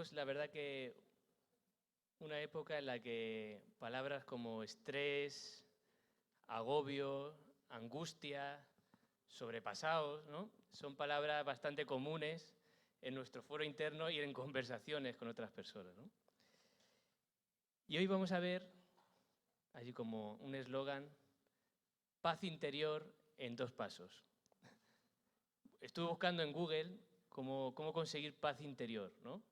Vivimos, la verdad, que una época en la que palabras como estrés, agobio, angustia, sobrepasados, ¿no? Son palabras bastante comunes en nuestro foro interno y en conversaciones con otras personas, ¿no? Y hoy vamos a ver, allí como un eslogan, paz interior en 2 pasos. Estuve buscando en Google cómo conseguir paz interior, ¿no?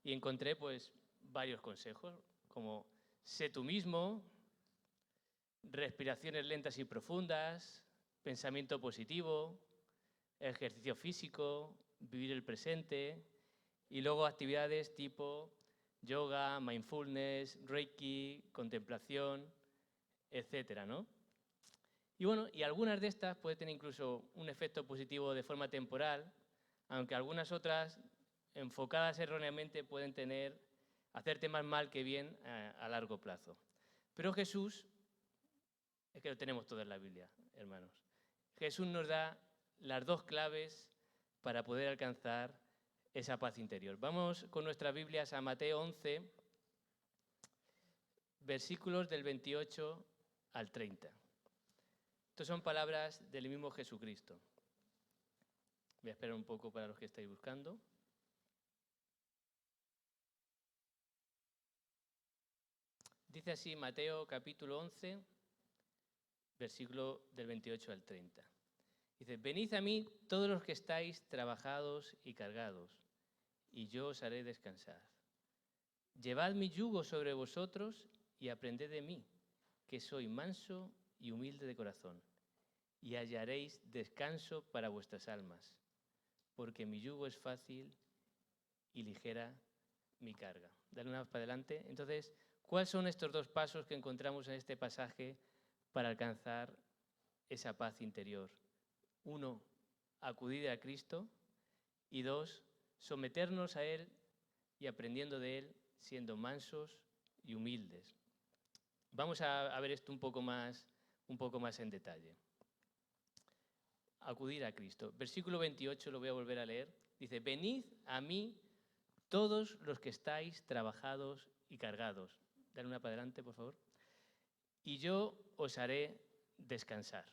Y encontré pues varios consejos, como sé tú mismo, respiraciones lentas y profundas, pensamiento positivo, ejercicio físico, vivir el presente y luego actividades tipo yoga, mindfulness, reiki, contemplación, etcétera, ¿no? Y bueno, y algunas de estas pueden tener incluso un efecto positivo de forma temporal, aunque algunas otras, enfocadas erróneamente, pueden hacerte más mal que bien a largo plazo. Pero Jesús, es que lo tenemos todo en la Biblia, hermanos. Jesús nos da las 2 claves para poder alcanzar esa paz interior. Vamos con nuestras Biblias a Mateo 11, versículos del 28 al 30. Estas son palabras del mismo Jesucristo. Voy a esperar un poco para los que estáis buscando. Dice así Mateo capítulo 11, versículo del 28 al 30. Dice, venid a mí todos los que estáis trabajados y cargados, y yo os haré descansar. Llevad mi yugo sobre vosotros y aprended de mí, que soy manso y humilde de corazón, y hallaréis descanso para vuestras almas, porque mi yugo es fácil y ligera mi carga. Dale una vez para adelante. Entonces, ¿cuáles son estos 2 pasos que encontramos en este pasaje para alcanzar esa paz interior? 1, acudir a Cristo, y 2, someternos a Él y aprendiendo de Él, siendo mansos y humildes. Vamos a ver esto un poco más en detalle. Acudir a Cristo. Versículo 28, lo voy a volver a leer. Dice, venid a mí todos los que estáis trabajados y cargados. Dale una para adelante, por favor. Y yo os haré descansar.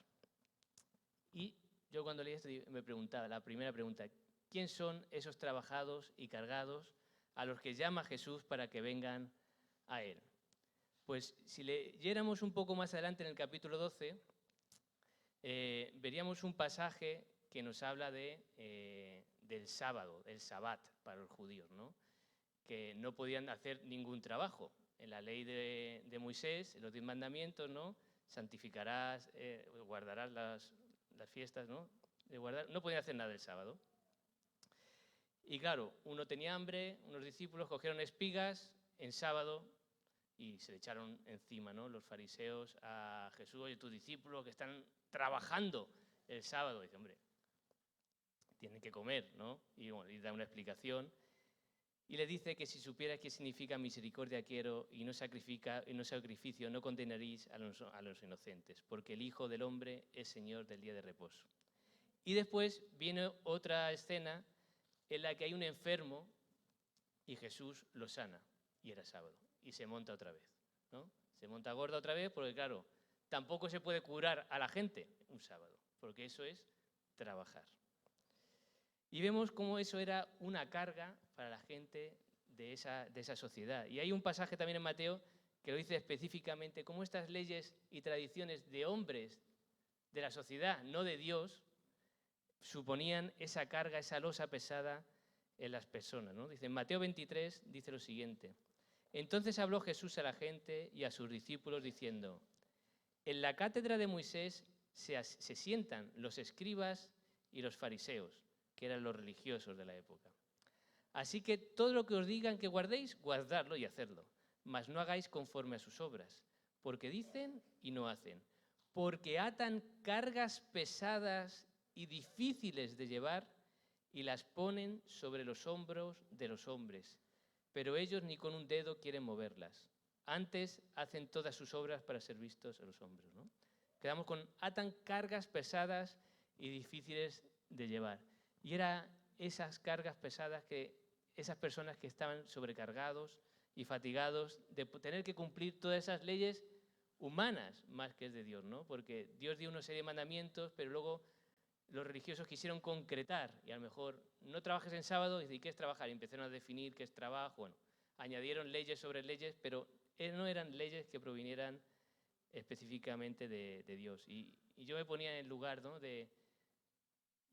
Y yo cuando leí esto me preguntaba, la primera pregunta, ¿quién son esos trabajados y cargados a los que llama Jesús para que vengan a Él? Pues si leyéramos un poco más adelante en el capítulo 12, veríamos un pasaje que nos habla del sábado, del sabbat para los judíos, ¿no? Que no podían hacer ningún trabajo. En la ley de Moisés, en los 10 mandamientos, ¿no? Santificarás, guardarás las fiestas, ¿no? No podían hacer nada el sábado. Y claro, uno tenía hambre, unos discípulos cogieron espigas en sábado y se le echaron encima, ¿no? Los fariseos a Jesús, oye, tus discípulos que están trabajando el sábado. Y dice, hombre, tienen que comer, ¿no? Y bueno, y da una explicación. Y le dice que si supieras qué significa misericordia quiero y no sacrificio, no condenaréis a los inocentes, porque el Hijo del Hombre es Señor del día de reposo. Y después viene otra escena en la que hay un enfermo y Jesús lo sana, y era sábado, y se monta otra vez, ¿no? Se monta gorda otra vez porque, claro, tampoco se puede curar a la gente un sábado, porque eso es trabajar. Y vemos cómo eso era una carga para la gente de esa sociedad. Y hay un pasaje también en Mateo que lo dice específicamente, cómo estas leyes y tradiciones de hombres de la sociedad, no de Dios, suponían esa carga, esa losa pesada en las personas, ¿no? Dice, en Mateo 23 dice lo siguiente, entonces habló Jesús a la gente y a sus discípulos diciendo, en la cátedra de Moisés se sientan los escribas y los fariseos, que eran los religiosos de la época. Así que todo lo que os digan que guardéis, guardadlo y hacedlo, mas no hagáis conforme a sus obras, porque dicen y no hacen, porque atan cargas pesadas y difíciles de llevar y las ponen sobre los hombros de los hombres, pero ellos ni con un dedo quieren moverlas. Antes hacen todas sus obras para ser vistos a los hombres, ¿no? Quedamos con atan cargas pesadas y difíciles de llevar. Y eran esas cargas pesadas que esas personas que estaban sobrecargados y fatigados de tener que cumplir todas esas leyes humanas más que es de Dios, ¿no? Porque Dios dio una serie de mandamientos, pero luego los religiosos quisieron concretar y a lo mejor no trabajes en sábado y ¿qué es trabajar? Y empezaron a definir qué es trabajo, bueno, añadieron leyes sobre leyes, pero no eran leyes que provinieran específicamente de Dios. Y yo me ponía en el lugar, ¿no?, de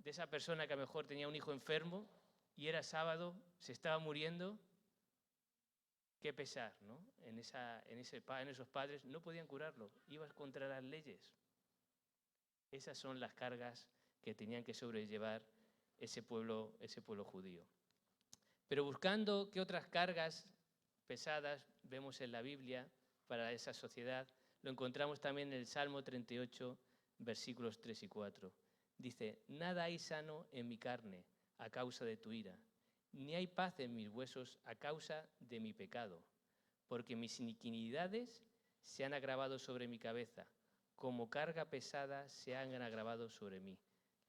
esa persona que a lo mejor tenía un hijo enfermo y era sábado, se estaba muriendo. Qué pesar, ¿no? En esos padres no podían curarlo, ibas contra las leyes. Esas son las cargas que tenían que sobrellevar ese pueblo judío. Pero buscando qué otras cargas pesadas vemos en la Biblia para esa sociedad, lo encontramos también en el Salmo 38, versículos 3 y 4. Dice, nada hay sano en mi carne a causa de tu ira, ni hay paz en mis huesos a causa de mi pecado, porque mis iniquidades se han agravado sobre mi cabeza, como carga pesada se han agravado sobre mí.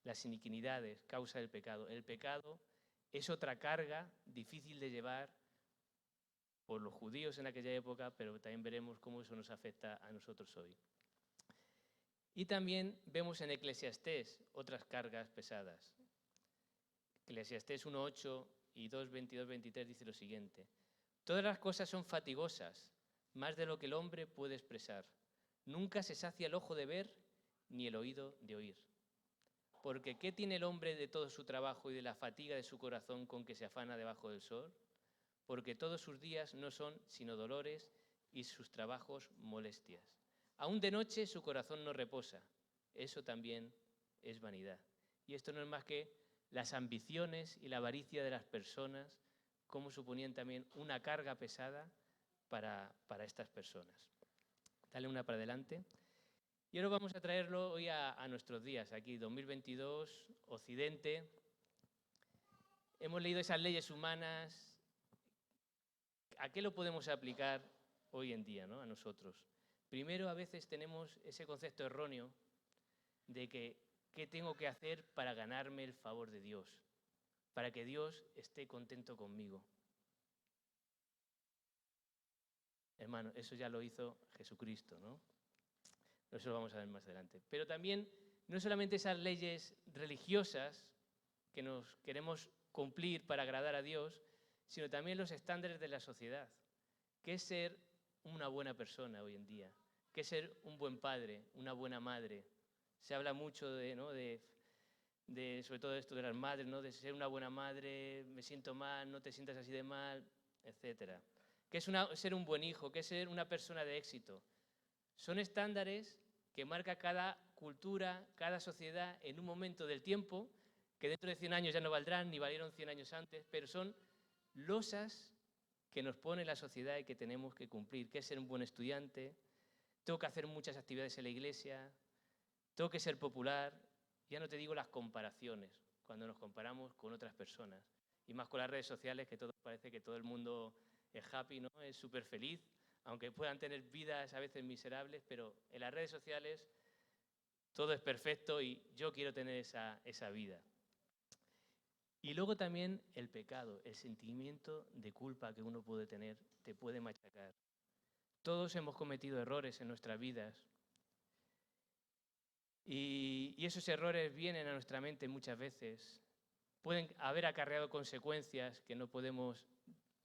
Las iniquidades, causa del pecado. El pecado es otra carga difícil de llevar por los judíos en aquella época, pero también veremos cómo eso nos afecta a nosotros hoy. Y también vemos en Eclesiastés otras cargas pesadas. Eclesiastés 1:8 y 2:22-23 dice lo siguiente. Todas las cosas son fatigosas, más de lo que el hombre puede expresar. Nunca se sacia el ojo de ver, ni el oído de oír. Porque ¿qué tiene el hombre de todo su trabajo y de la fatiga de su corazón con que se afana debajo del sol? Porque todos sus días no son sino dolores y sus trabajos molestias. Aún de noche su corazón no reposa. Eso también es vanidad. Y esto no es más que las ambiciones y la avaricia de las personas, como suponían también una carga pesada para estas personas. Dale una para adelante. Y ahora vamos a traerlo hoy a nuestros días, aquí 2022, Occidente. Hemos leído esas leyes humanas. ¿A qué lo podemos aplicar hoy en día, ¿no?, a nosotros? Primero, a veces tenemos ese concepto erróneo de que ¿qué tengo que hacer para ganarme el favor de Dios? Para que Dios esté contento conmigo. Hermano, eso ya lo hizo Jesucristo, ¿no? Eso lo vamos a ver más adelante. Pero también, no solamente esas leyes religiosas que nos queremos cumplir para agradar a Dios, sino también los estándares de la sociedad. ¿Qué es ser una buena persona hoy en día? ¿Qué es ser un buen padre, una buena madre? Se habla mucho sobre todo esto de las madres, ¿no?, de ser una buena madre, me siento mal, no te sientas así de mal, etc. ¿Qué es ser un buen hijo? ¿Qué es ser una persona de éxito? Son estándares que marca cada cultura, cada sociedad en un momento del tiempo, que dentro de 100 años ya no valdrán, ni valieron 100 años antes, pero son losas que nos pone la sociedad y que tenemos que cumplir. ¿Qué es ser un buen estudiante? Tengo que hacer muchas actividades en la iglesia, tengo que ser popular. Ya no te digo las comparaciones, cuando nos comparamos con otras personas. Y más con las redes sociales, que todo parece que todo el mundo es happy, ¿no?, es súper feliz, aunque puedan tener vidas a veces miserables, pero en las redes sociales todo es perfecto y yo quiero tener esa vida. Y luego también el pecado, el sentimiento de culpa que uno puede tener, te puede machacar. Todos hemos cometido errores en nuestras vidas y esos errores vienen a nuestra mente muchas veces. Pueden haber acarreado consecuencias que no podemos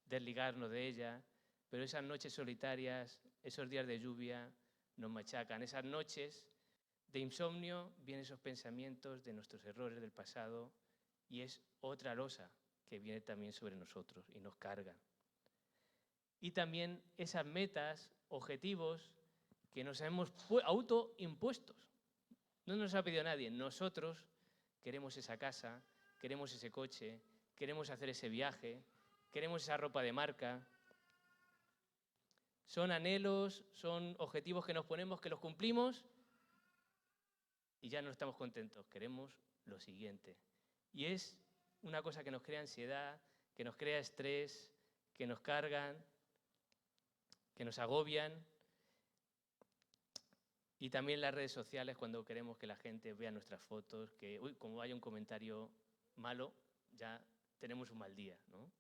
desligarnos de ellas, pero esas noches solitarias, esos días de lluvia nos machacan. Esas noches de insomnio vienen esos pensamientos de nuestros errores del pasado y es otra losa que viene también sobre nosotros y nos carga. Y también esas metas, objetivos que nos hemos autoimpuestos. No nos ha pedido nadie. Nosotros queremos esa casa, queremos ese coche, queremos hacer ese viaje, queremos esa ropa de marca. Son anhelos, son objetivos que nos ponemos, que los cumplimos y ya no estamos contentos. Queremos lo siguiente. Y es una cosa que nos crea ansiedad, que nos crea estrés, que nos cargan, que nos agobian. Y también las redes sociales, cuando queremos que la gente vea nuestras fotos, que como haya un comentario malo, ya tenemos un mal día, ¿no?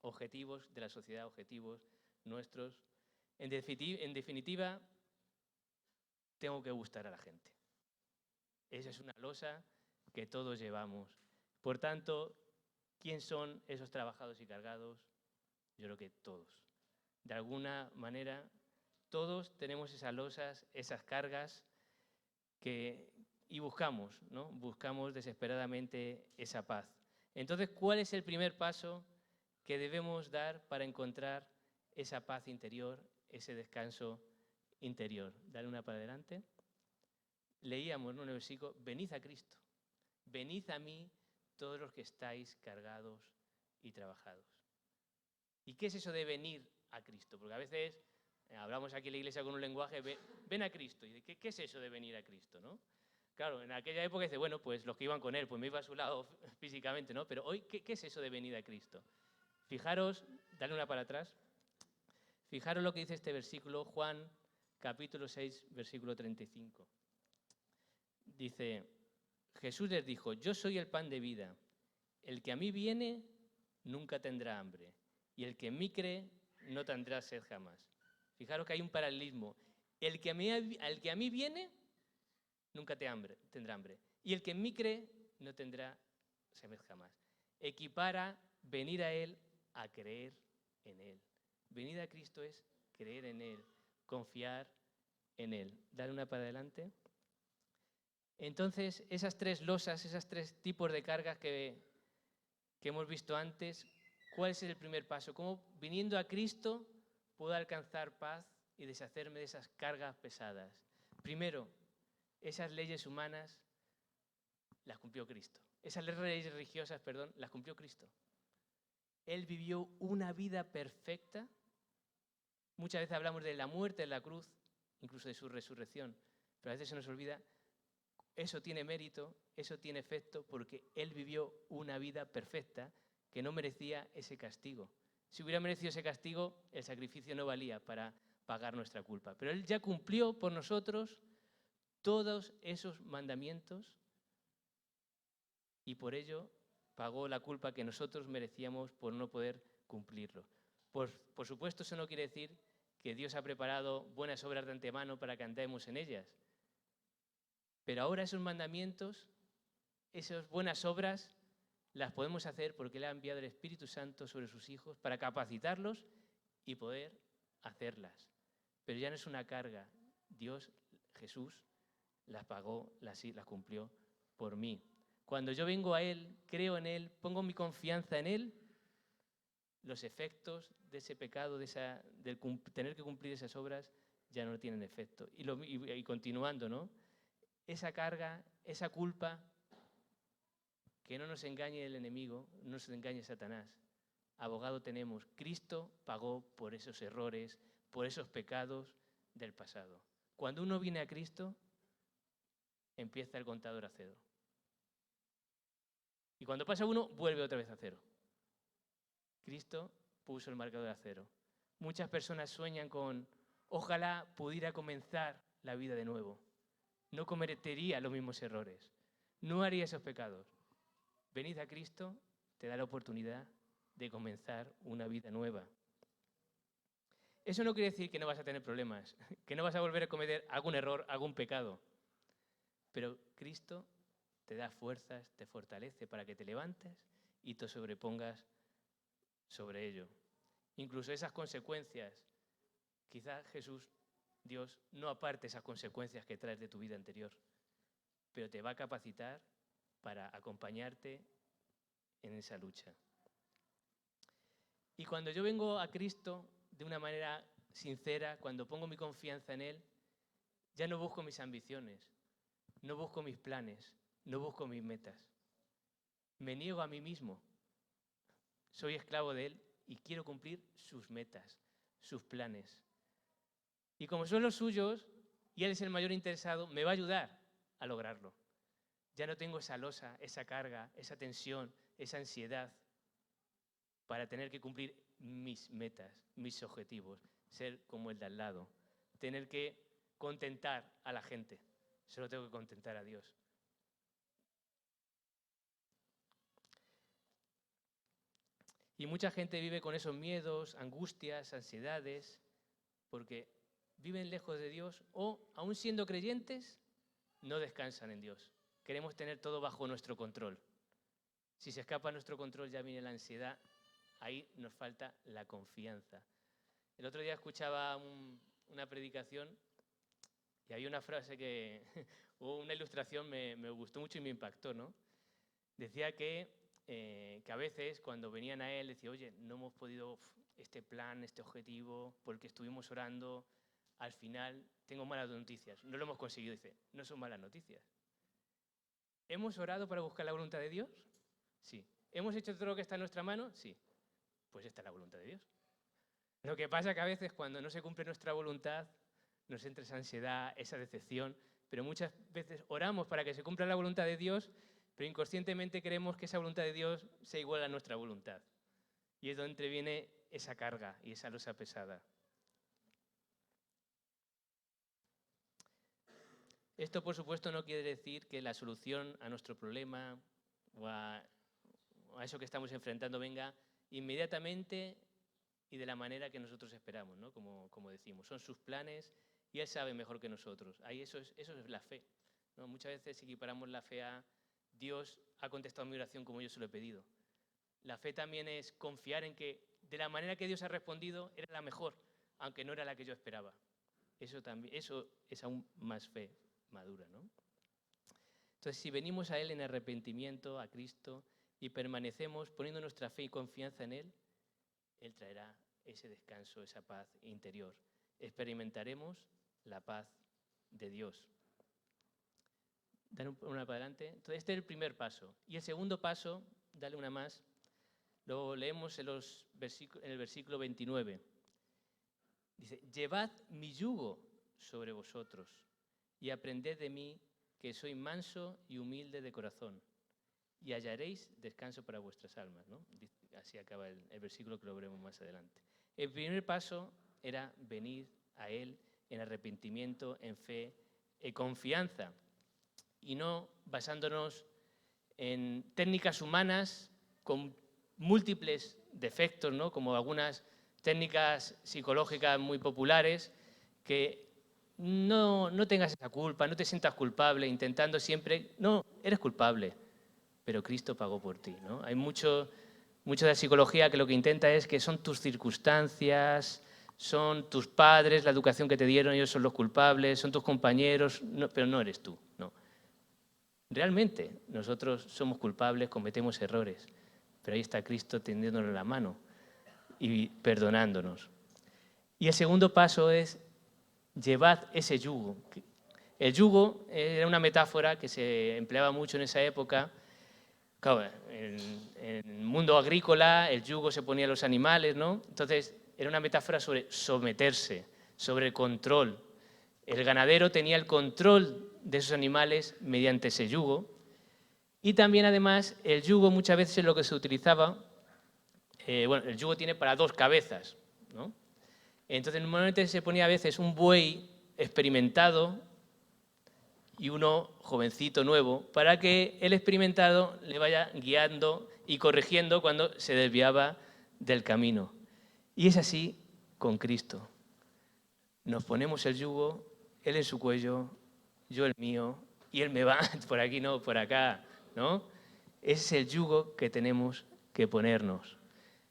objetivos de la sociedad, objetivos nuestros. En definitiva, tengo que gustar a la gente. Esa es una losa que todos llevamos. Por tanto, ¿quién son esos trabajados y cargados? Yo creo que todos. De alguna manera, todos tenemos esas losas, esas cargas y buscamos, ¿no? Buscamos desesperadamente esa paz. Entonces, ¿cuál es el primer paso que debemos dar para encontrar esa paz interior, ese descanso interior? Dale una para adelante. Leíamos, ¿no?, en el versículo: venid a Cristo, venid a mí todos los que estáis cargados y trabajados. ¿Y qué es eso de venir a Cristo? Porque a veces hablamos aquí en la iglesia con un lenguaje, ven a Cristo. ¿Y qué es eso de venir a Cristo, no? Claro, en aquella época dice, bueno, pues los que iban con él, pues me iba a su lado físicamente, ¿no? Pero hoy, ¿qué es eso de venir a Cristo? Fijaros, dale una para atrás. Fijaros lo que dice este versículo, Juan capítulo 6, versículo 35. Dice, Jesús les dijo, yo soy el pan de vida. El que a mí viene nunca tendrá hambre. Y el que en mí cree no tendrá sed jamás. Fijaros que hay un paralelismo. El que a mí viene nunca tendrá hambre. Y el que en mí cree no tendrá sed jamás. Equipara venir a Él a creer en Él. Venir a Cristo es creer en Él, confiar en Él. Dale una para adelante. Entonces, esas tres losas, esos tres tipos de cargas que hemos visto antes, ¿cuál es el primer paso? ¿Cómo viniendo a Cristo puedo alcanzar paz y deshacerme de esas cargas pesadas? Primero, esas leyes humanas las cumplió Cristo. Esas leyes religiosas, las cumplió Cristo. Él vivió una vida perfecta. Muchas veces hablamos de la muerte en la cruz, incluso de su resurrección, pero a veces se nos olvida. Eso tiene mérito, eso tiene efecto, porque Él vivió una vida perfecta que no merecía ese castigo. Si hubiera merecido ese castigo, el sacrificio no valía para pagar nuestra culpa. Pero Él ya cumplió por nosotros todos esos mandamientos y por ello pagó la culpa que nosotros merecíamos por no poder cumplirlo. Por supuesto, eso no quiere decir que Dios ha preparado buenas obras de antemano para que andemos en ellas. Pero ahora esos mandamientos, esas buenas obras, las podemos hacer porque Él ha enviado el Espíritu Santo sobre sus hijos para capacitarlos y poder hacerlas. Pero ya no es una carga. Dios, Jesús, las pagó, las cumplió por mí. Cuando yo vengo a Él, creo en Él, pongo mi confianza en Él, los efectos de ese pecado, de tener que cumplir esas obras, ya no tienen efecto. Y continuando, ¿no? Esa carga, esa culpa, que no nos engañe el enemigo, no nos engañe Satanás. Abogado tenemos. Cristo pagó por esos errores, por esos pecados del pasado. Cuando uno viene a Cristo, empieza el contador a cero. Y cuando pasa uno, vuelve otra vez a cero. Cristo puso el marcador a cero. Muchas personas sueñan con, ojalá pudiera comenzar la vida de nuevo. No cometería los mismos errores, no haría esos pecados. Venid a Cristo, te da la oportunidad de comenzar una vida nueva. Eso no quiere decir que no vas a tener problemas, que no vas a volver a cometer algún error, algún pecado. Pero Cristo te da fuerzas, te fortalece para que te levantes y te sobrepongas sobre ello. Incluso esas consecuencias, quizás Jesús, Dios, no aparte esas consecuencias que traes de tu vida anterior, pero te va a capacitar para acompañarte en esa lucha. Y cuando yo vengo a Cristo de una manera sincera, cuando pongo mi confianza en Él, ya no busco mis ambiciones, no busco mis planes, no busco mis metas. Me niego a mí mismo. Soy esclavo de Él y quiero cumplir sus metas, sus planes. Y como son los suyos, y Él es el mayor interesado, me va a ayudar a lograrlo. Ya no tengo esa losa, esa carga, esa tensión, esa ansiedad para tener que cumplir mis metas, mis objetivos, ser como el de al lado, tener que contentar a la gente. Solo tengo que contentar a Dios. Y mucha gente vive con esos miedos, angustias, ansiedades, porque viven lejos de Dios o, aun siendo creyentes, no descansan en Dios. Queremos tener todo bajo nuestro control. Si se escapa nuestro control ya viene la ansiedad. Ahí nos falta la confianza. El otro día escuchaba una predicación y había una frase o una ilustración me gustó mucho y me impactó, ¿no? Decía que a veces cuando venían a él decía, oye, no hemos podido este plan, este objetivo, porque estuvimos orando, al final tengo malas noticias, no lo hemos conseguido. Dice, no son malas noticias. ¿Hemos orado para buscar la voluntad de Dios? Sí. ¿Hemos hecho todo lo que está en nuestra mano? Sí. Pues esta es la voluntad de Dios. Lo que pasa es que a veces cuando no se cumple nuestra voluntad nos entra esa ansiedad, esa decepción, pero muchas veces oramos para que se cumpla la voluntad de Dios, pero inconscientemente queremos que esa voluntad de Dios sea igual a nuestra voluntad. Y es donde viene esa carga y esa losa pesada. Esto, por supuesto, no quiere decir que la solución a nuestro problema o a eso que estamos enfrentando venga inmediatamente y de la manera que nosotros esperamos, ¿no? Como decimos, son sus planes y Él sabe mejor que nosotros. Ahí eso es la fe, ¿no? Muchas veces equiparamos la fe a Dios ha contestado mi oración como yo se lo he pedido. La fe también es confiar en que de la manera que Dios ha respondido era la mejor, aunque no era la que yo esperaba. Eso es aún más fe madura, ¿no? Entonces, si venimos a Él en arrepentimiento, a Cristo, y permanecemos poniendo nuestra fe y confianza en Él, Él traerá ese descanso, esa paz interior. Experimentaremos la paz de Dios. Dale una para adelante. Entonces, este es el primer paso. Y el segundo paso, dale una más, lo leemos en el versículo 29. Dice, llevad mi yugo sobre vosotros y aprended de mí, que soy manso y humilde de corazón, y hallaréis descanso para vuestras almas, ¿no? Así acaba el versículo que lo veremos más adelante. El primer paso era venir a Él en arrepentimiento, en fe, en confianza, y no basándonos en técnicas humanas con múltiples defectos, ¿no? Como algunas técnicas psicológicas muy populares, que no tengas esa culpa, no te sientas culpable, intentando siempre, no, eres culpable, pero Cristo pagó por ti, ¿no? Hay mucho de la psicología que lo que intenta es que son tus circunstancias, son tus padres, la educación que te dieron, ellos son los culpables, son tus compañeros, pero no eres tú, no. Realmente nosotros somos culpables, cometemos errores, pero ahí está Cristo tendiéndonos la mano y perdonándonos. Y el segundo paso es llevad ese yugo. El yugo era una metáfora que se empleaba mucho en esa época. Claro, en el mundo agrícola el yugo se ponía a los animales, ¿no? Entonces era una metáfora sobre someterse, sobre el control. El ganadero tenía el control de esos animales mediante ese yugo. Y también, además, el yugo muchas veces es lo que se utilizaba. El yugo tiene para 2 cabezas, ¿no? Entonces, normalmente se ponía a veces un buey experimentado y uno jovencito, nuevo, para que el experimentado le vaya guiando y corrigiendo cuando se desviaba del camino. Y es así con Cristo. Nos ponemos el yugo, Él en su cuello, yo el mío, y Él me va por aquí, no, por acá, ¿no? Ese es el yugo que tenemos que ponernos.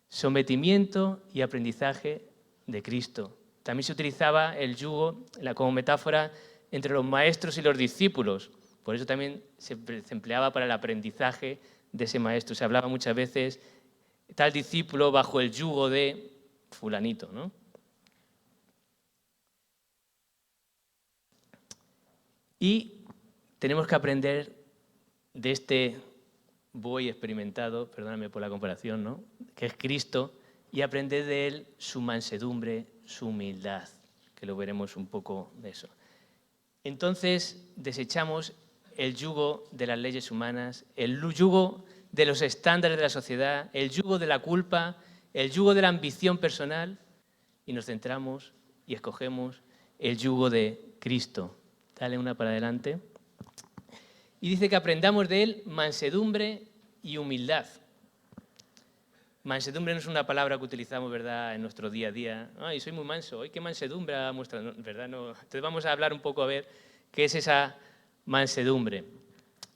Sometimiento y aprendizaje de Cristo. También se utilizaba el yugo como metáfora entre los maestros y los discípulos. Por eso también se empleaba para el aprendizaje de ese maestro. Se hablaba muchas veces, tal discípulo bajo el yugo de fulanito, ¿no? Y tenemos que aprender de este buey experimentado, perdóname por la comparación, ¿no? Que es Cristo, y aprender de él su mansedumbre, su humildad, que lo veremos un poco de eso. Entonces desechamos el yugo de las leyes humanas, el yugo de los estándares de la sociedad, el yugo de la culpa, el yugo de la ambición personal, y nos centramos y escogemos el yugo de Cristo. Dale una para adelante. Y dice que aprendamos de él mansedumbre y humildad. Mansedumbre no es una palabra que utilizamos, ¿verdad?, en nuestro día a día. Ay, soy muy manso, ay, qué mansedumbre muestra, ¿verdad? No. Entonces vamos a hablar un poco a ver qué es esa mansedumbre.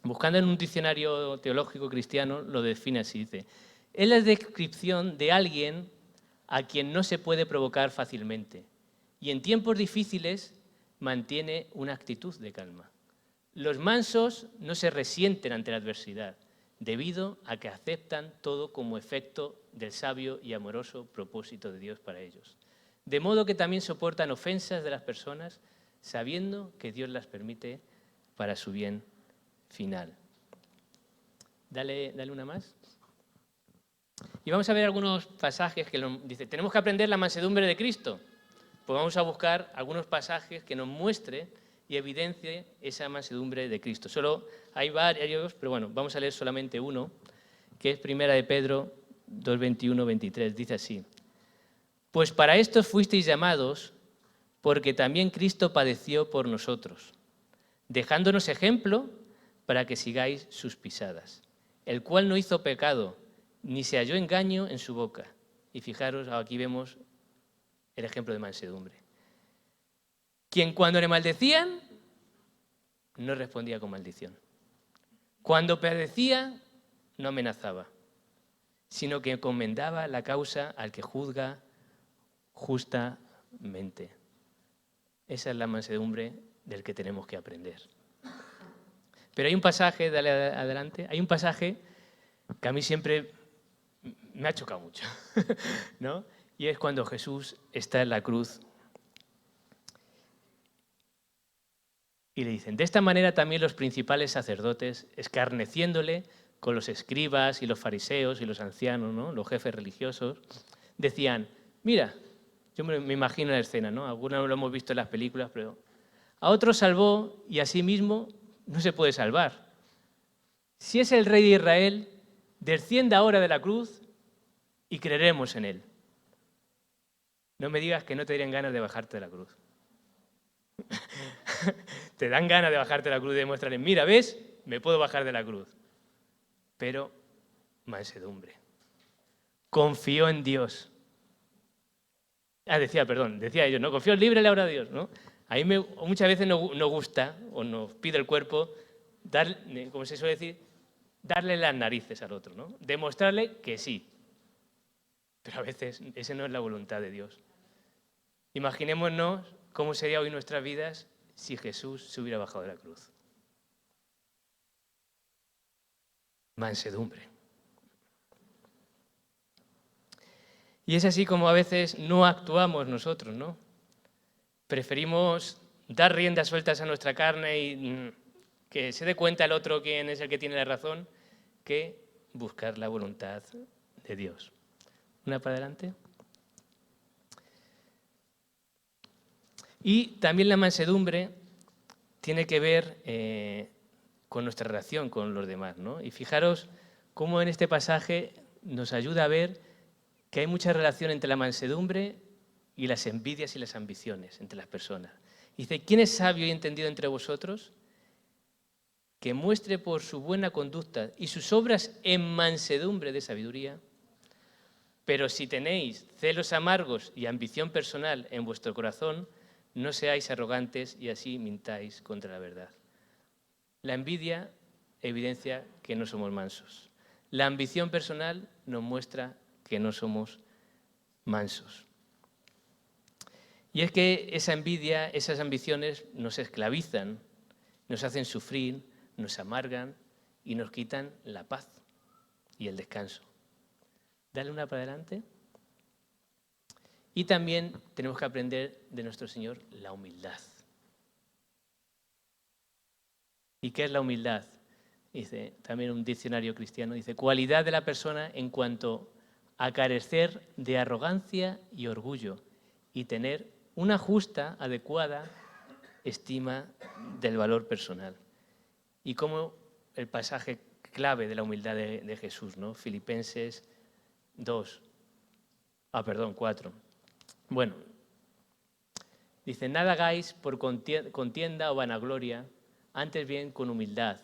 Buscando en un diccionario teológico cristiano lo define así, dice: es la descripción de alguien a quien no se puede provocar fácilmente y en tiempos difíciles mantiene una actitud de calma. Los mansos no se resienten ante la adversidad, debido a que aceptan todo como efecto del sabio y amoroso propósito de Dios para ellos. De modo que también soportan ofensas de las personas, sabiendo que Dios las permite para su bien final. Dale una más. Y vamos a ver algunos pasajes que dice, tenemos que aprender la mansedumbre de Cristo. Pues vamos a buscar algunos pasajes que nos muestre y evidencie esa mansedumbre de Cristo. Solo hay varios, pero bueno, vamos a leer solamente uno, que es 1 de Pedro 2, 21, 23. Dice así: pues para esto fuisteis llamados, porque también Cristo padeció por nosotros, dejándonos ejemplo para que sigáis sus pisadas, el cual no hizo pecado, ni se halló engaño en su boca. Y fijaros, aquí vemos el ejemplo de mansedumbre. Quien cuando le maldecían, no respondía con maldición. Cuando padecía, no amenazaba, sino que encomendaba la causa al que juzga justamente. Esa es la mansedumbre del que tenemos que aprender. Pero hay un pasaje, dale adelante, hay un pasaje que a mí siempre me ha chocado mucho, ¿no? Y es cuando Jesús está en la cruz y le dicen: de esta manera también los principales sacerdotes, escarneciéndole con los escribas y los fariseos y los ancianos, ¿no?, los jefes religiosos, decían: mira, yo me imagino la escena, ¿no? Algunos lo hemos visto en las películas, pero a otros salvó y a sí mismo no se puede salvar. Si es el rey de Israel, descienda ahora de la cruz y creeremos en él. No me digas que no te darían ganas de bajarte de la cruz. Te dan ganas de bajarte de la cruz y demostrarles: mira, ¿ves? Me puedo bajar de la cruz. Pero mansedumbre. Confió en Dios. Decía ellos, ¿no? Confío libre la obra de Dios, ¿no? A mí muchas veces nos gusta, o nos pide el cuerpo, como se suele decir, darle las narices al otro, ¿no? Demostrarle que sí. Pero a veces esa no es la voluntad de Dios. Imaginémonos cómo sería hoy nuestras vidas si Jesús se hubiera bajado de la cruz. Mansedumbre. Y es así como a veces no actuamos nosotros, ¿no? Preferimos dar riendas sueltas a nuestra carne y que se dé cuenta el otro quién es el que tiene la razón, que buscar la voluntad de Dios. Una para adelante. Y también la mansedumbre tiene que ver con nuestra relación con los demás, ¿no? Y fijaros cómo en este pasaje nos ayuda a ver que hay mucha relación entre la mansedumbre y las envidias y las ambiciones entre las personas. Dice: ¿quién es sabio y entendido entre vosotros? Que muestre por su buena conducta y sus obras en mansedumbre de sabiduría. Pero si tenéis celos amargos y ambición personal en vuestro corazón, no seáis arrogantes y así mintáis contra la verdad. La envidia evidencia que no somos mansos. La ambición personal nos muestra que no somos mansos. Y es que esa envidia, esas ambiciones nos esclavizan, nos hacen sufrir, nos amargan y nos quitan la paz y el descanso. Dale una para adelante. Y también tenemos que aprender de nuestro Señor la humildad. ¿Y qué es la humildad? Dice también un diccionario cristiano, dice: cualidad de la persona en cuanto a carecer de arrogancia y orgullo y tener una justa, adecuada estima del valor personal. Y como el pasaje clave de la humildad de Jesús, ¿no? Filipenses 4. Bueno, dice: nada hagáis por contienda o vanagloria, antes bien con humildad,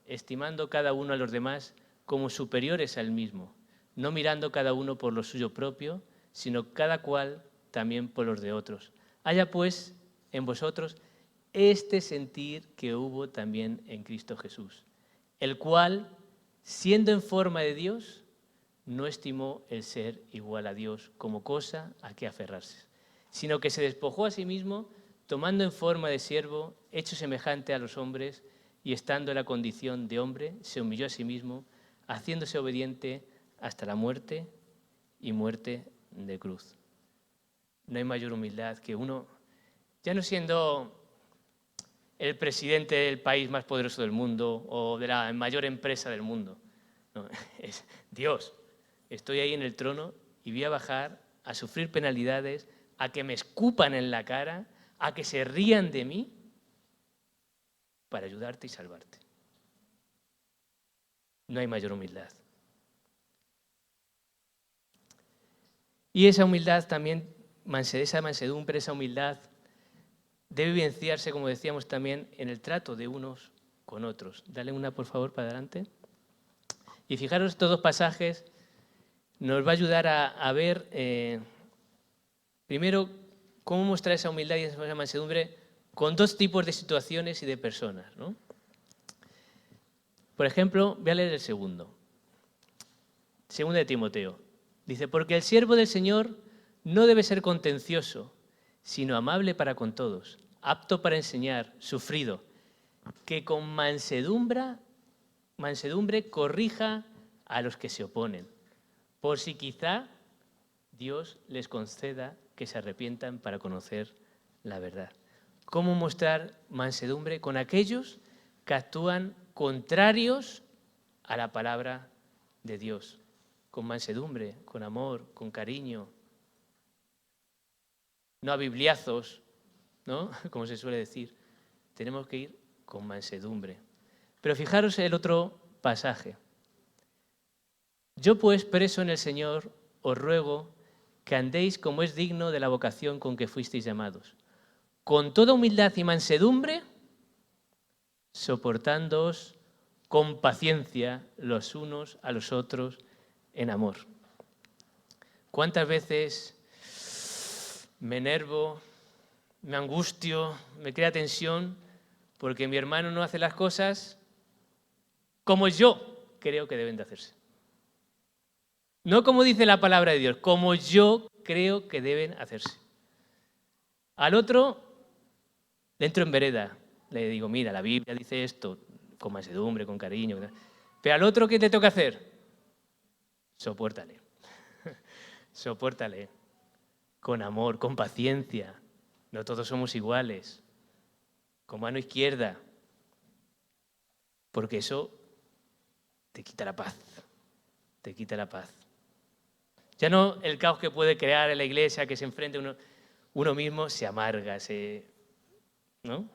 estimando cada uno a los demás como superiores a él mismo, no mirando cada uno por lo suyo propio, sino cada cual también por los de otros. Haya pues en vosotros este sentir que hubo también en Cristo Jesús, el cual, siendo en forma de Dios, no estimó el ser igual a Dios como cosa a que aferrarse, sino que se despojó a sí mismo, tomando en forma de siervo, hecho semejante a los hombres, y estando en la condición de hombre, se humilló a sí mismo, haciéndose obediente hasta la muerte y muerte de cruz. No hay mayor humildad que uno, ya no siendo el presidente del país más poderoso del mundo o de la mayor empresa del mundo, no, es Dios. Estoy ahí en el trono y voy a bajar a sufrir penalidades, a que me escupan en la cara, a que se rían de mí para ayudarte y salvarte. No hay mayor humildad. Y esa humildad también, esa mansedumbre, esa humildad, debe evidenciarse, como decíamos también, en el trato de unos con otros. Dale una, por favor, para adelante. Y fijaros, estos dos pasajes nos va a ayudar a ver, primero, cómo mostrar esa humildad y esa mansedumbre con dos tipos de situaciones y de personas, ¿no? Por ejemplo, voy a leer el segundo. Segundo de Timoteo. Dice, porque el siervo del Señor no debe ser contencioso, sino amable para con todos, apto para enseñar, sufrido, que con mansedumbre corrija a los que se oponen, por si quizá Dios les conceda que se arrepientan para conocer la verdad. ¿Cómo mostrar mansedumbre con aquellos que actúan contrarios a la palabra de Dios? Con mansedumbre, con amor, con cariño. No a bibliazos, ¿no? Como se suele decir. Tenemos que ir con mansedumbre. Pero fijaros el otro pasaje. Yo pues, preso en el Señor, os ruego que andéis como es digno de la vocación con que fuisteis llamados, con toda humildad y mansedumbre, soportándoos con paciencia los unos a los otros en amor. ¿Cuántas veces me enervo, me angustio, me crea tensión porque mi hermano no hace las cosas como yo creo que deben de hacerse? No como dice la palabra de Dios, como yo creo que deben hacerse. Al otro le entro en vereda, le digo, mira, la Biblia dice esto, con mansedumbre, con cariño. Pero al otro, ¿qué te toca hacer? Sopórtale. Sopórtale. Con amor, con paciencia. No todos somos iguales. Con mano izquierda. Porque eso te quita la paz. Te quita la paz. Ya no el caos que puede crear en la iglesia, que se enfrente uno mismo, se amarga, ¿no?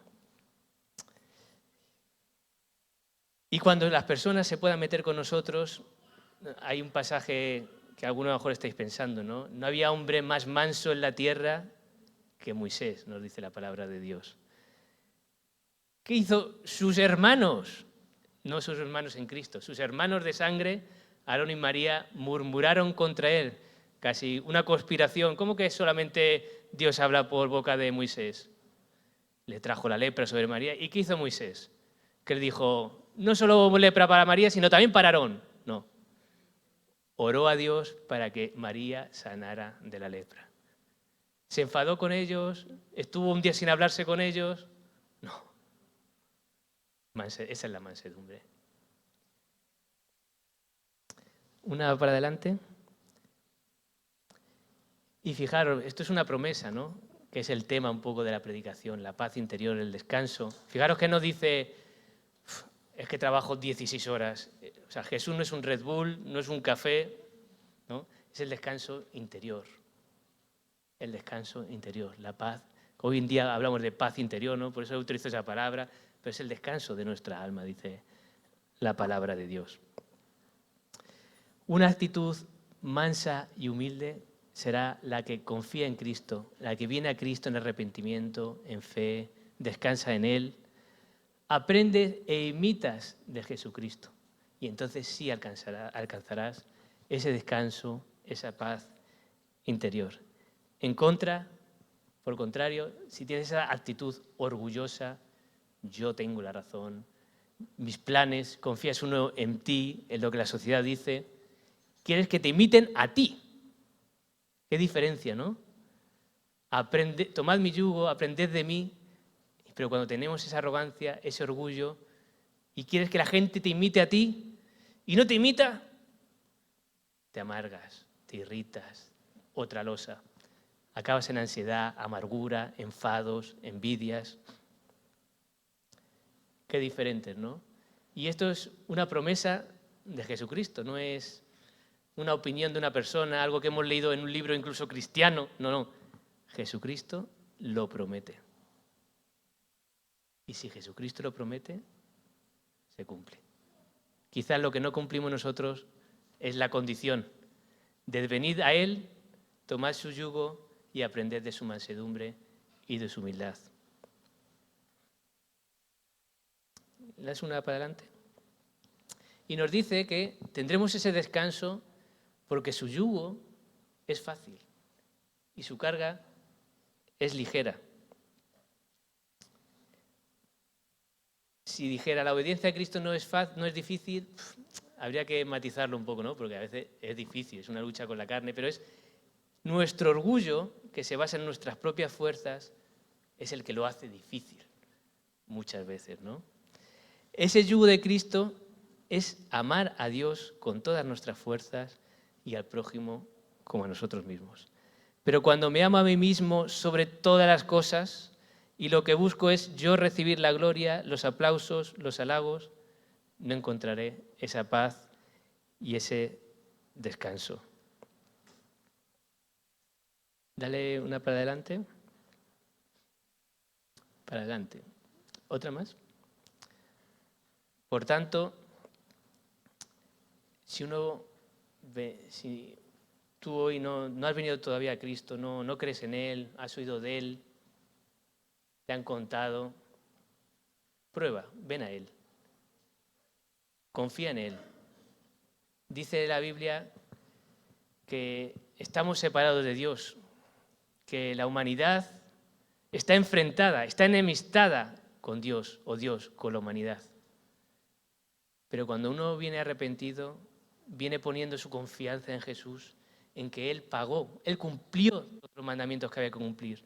Y cuando las personas se puedan meter con nosotros, hay un pasaje que algunos a lo mejor estáis pensando, ¿no? No había hombre más manso en la tierra que Moisés, nos dice la palabra de Dios. ¿Qué hizo sus hermanos? No sus hermanos en Cristo, sus hermanos de sangre, Aarón y María, murmuraron contra él, casi una conspiración. ¿Cómo que solamente Dios habla por boca de Moisés? Le trajo la lepra sobre María. ¿Y qué hizo Moisés? Que le dijo, no solo lepra para María, sino también para Aarón. No. Oró a Dios para que María sanara de la lepra. ¿Se enfadó con ellos? ¿Estuvo un día sin hablarse con ellos? No. Esa es la mansedumbre. Una para adelante. Y fijaros, esto es una promesa, ¿no? Que es el tema un poco de la predicación, la paz interior, el descanso. Fijaros que no dice, es que trabajo 16 horas. O sea, Jesús no es un Red Bull, no es un café, ¿no? Es el descanso interior. El descanso interior, la paz. Hoy en día hablamos de paz interior, ¿no? Por eso utilizo esa palabra, pero es el descanso de nuestra alma, dice la palabra de Dios. Una actitud mansa y humilde será la que confía en Cristo, la que viene a Cristo en arrepentimiento, en fe, descansa en Él, aprende e imitas de Jesucristo. Y entonces sí alcanzarás ese descanso, esa paz interior. Por contrario, si tienes esa actitud orgullosa, yo tengo la razón, mis planes, confías uno en ti, en lo que la sociedad dice, quieres que te imiten a ti. Qué diferencia, ¿no? Tomad mi yugo, aprended de mí, pero cuando tenemos esa arrogancia, ese orgullo, y quieres que la gente te imite a ti, y no te imita, te amargas, te irritas, otra losa. Acabas en ansiedad, amargura, enfados, envidias. Qué diferentes, ¿no? Y esto es una promesa de Jesucristo, no es una opinión de una persona, algo que hemos leído en un libro incluso cristiano. No. Jesucristo lo promete. Y si Jesucristo lo promete, se cumple. Quizás lo que no cumplimos nosotros es la condición de venir a Él, tomar su yugo y aprender de su mansedumbre y de su humildad. ¿Das una para adelante? Y nos dice que tendremos ese descanso porque su yugo es fácil y su carga es ligera. Si dijera la obediencia a Cristo no es difícil, habría que matizarlo un poco, ¿no? Porque a veces es difícil, es una lucha con la carne, pero es nuestro orgullo, que se basa en nuestras propias fuerzas, es el que lo hace difícil muchas veces, ¿no? Ese yugo de Cristo es amar a Dios con todas nuestras fuerzas y al prójimo como a nosotros mismos. Pero cuando me amo a mí mismo sobre todas las cosas y lo que busco es yo recibir la gloria, los aplausos, los halagos, no encontraré esa paz y ese descanso. Dale una para adelante. Para adelante. ¿Otra más? Por tanto, si tú hoy no has venido todavía a Cristo, no crees en Él, has oído de Él, te han contado, prueba, ven a Él. Confía en Él. Dice la Biblia que estamos separados de Dios, que la humanidad está enfrentada, está enemistada con Dios o Dios con la humanidad. Pero cuando uno viene arrepentido, viene poniendo su confianza en Jesús, en que Él pagó, Él cumplió los mandamientos que había que cumplir.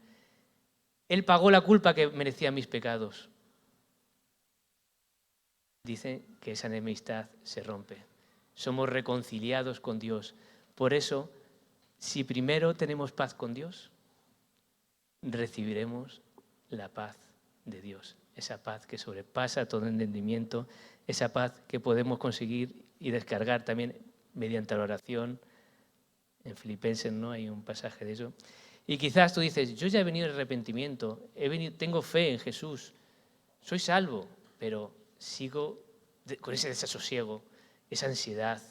Él pagó la culpa que merecían mis pecados. Dice que esa enemistad se rompe. Somos reconciliados con Dios. Por eso, si primero tenemos paz con Dios, recibiremos la paz de Dios. Esa paz que sobrepasa todo entendimiento, esa paz que podemos conseguir y descargar también mediante la oración. En Filipenses, ¿no? Hay un pasaje de eso. Y quizás tú dices, yo ya he venido en arrepentimiento, tengo fe en Jesús, soy salvo, pero sigo con ese desasosiego, esa ansiedad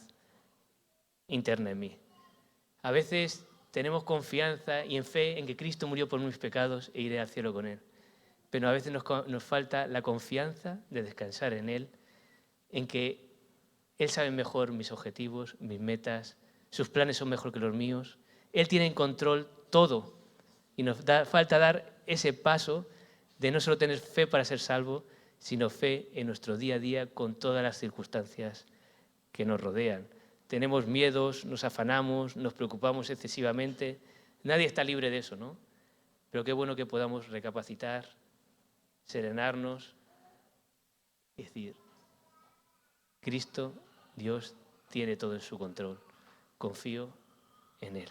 interna en mí. A veces tenemos confianza y en fe en que Cristo murió por mis pecados e iré al cielo con Él. Pero a veces nos falta la confianza de descansar en Él, en que Él sabe mejor mis objetivos, mis metas, sus planes son mejor que los míos. Él tiene en control todo y nos falta dar ese paso de no solo tener fe para ser salvo, sino fe en nuestro día a día con todas las circunstancias que nos rodean. Tenemos miedos, nos afanamos, nos preocupamos excesivamente. Nadie está libre de eso, ¿no? Pero qué bueno que podamos recapacitar, serenarnos y decir, Cristo, Dios, tiene todo en su control. Confío en Él.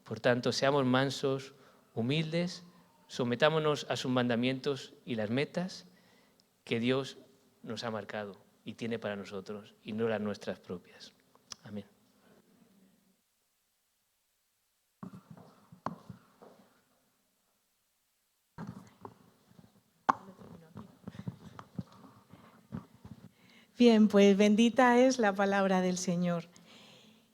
Por tanto, seamos mansos, humildes, sometámonos a sus mandamientos y las metas que Dios nos ha marcado y tiene para nosotros, y no las nuestras propias. Amén. Bien, pues bendita es la palabra del Señor.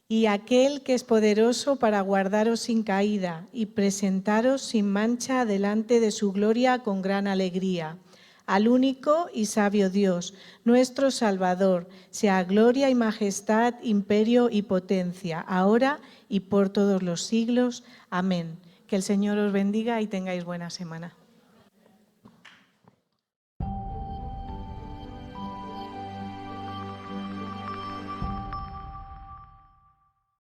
Y aquel que es poderoso para guardaros sin caída y presentaros sin mancha delante de su gloria con gran alegría. al único y sabio Dios, nuestro Salvador, sea gloria y majestad, imperio y potencia, ahora y por todos los siglos. Amén. Que el Señor os bendiga y tengáis buena semana.